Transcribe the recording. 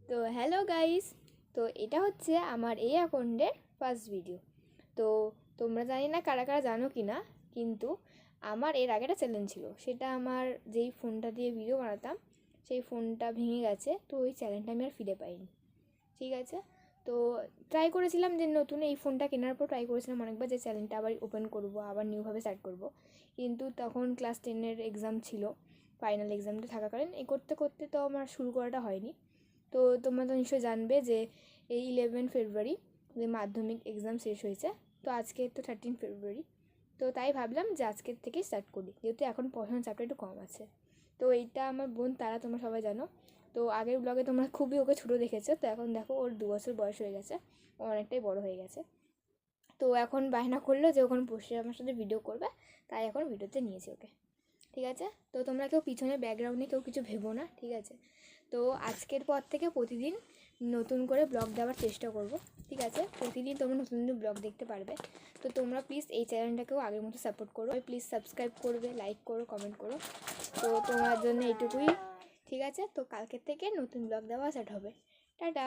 তো hello guys, তো এটা হচ্ছে আমার এই অ্যাকাউন্টের ফার্স্ট ভিডিও। তো তোমরা জানি না কারা কারা জানো কি না, কিন্তু আমার এর আগে একটা চ্যালেঞ্জ ছিল। সেটা আমার যেই ফোনটা দিয়ে ভিডিও বানাতাম সেই ফোনটা ভেঙে গেছে, তো ওই চ্যালেঞ্জটা আমি আর ফিরে পাইনি। ঠিক আছে, তো ট্রাই করেছিলাম যে নতুন এই ফোনটা কেনার পর ট্রাই করেছিলাম অনেকবার যে চ্যানেলটা আবার ওপেন করব, আবার নিউভাবে স্টার্ট করব। কিন্তু তখন ক্লাস 10-এর এক্সাম ছিল, ফাইনাল এক্সামটা থাকাকালীন এই করতে করতে তো আমার শুরু করাটা হয়নি। তো তোমরা তো নিশ্চয়ই জানবে যে এই 11 ফেব্রুয়ারি যে মাধ্যমিক এক্সাম শেষ হয়েছে। তো আজকে তো 13 ফেব্রুয়ারি, তো তাই ভাবলাম যে আজকের থেকেই স্টার্ট করি, যেহেতু এখন পড়াশোনার চাপটা একটু কম আছে। তো এইটা আমার বোন তারা, তোমরা সবাই জানো। তো আগের ব্লগে তোমরা খুবই ওকে ছোটো দেখেছো, তো এখন দেখো ওর 2 বছর বয়স হয়ে গেছে, ও অনেকটাই বড় হয়ে গেছে। তো এখন বায়না করলো যে ওখানে বসে আমার সাথে ভিডিও করবে, তাই এখন ভিডিওতে নিয়েছি ওকে। ঠিক আছে, তো তোমরা কেউ পিছনে ব্যাকগ্রাউন্ডে কেউ কিছু ভেবো না, ঠিক আছে। তো আজকের পর থেকে প্রতিদিন নতুন করে ব্লগ দেওয়ার চেষ্টা করব, ঠিক আছে। প্রতিদিন তোমরা নতুন নতুন ব্লগ দেখতে পারবে। তো তোমরা প্লিজ এই চ্যানেলটাকেও আগের মতো সাপোর্ট করো, প্লিজ সাবস্ক্রাইব করবে, লাইক করো, কমেন্ট করো। তো তোমার জন্য এইটুকুই। ঠিক আছে, তো কালকের থেকে নতুন ব্লগ দেওয়া স্টার্ট হবে। টাটা।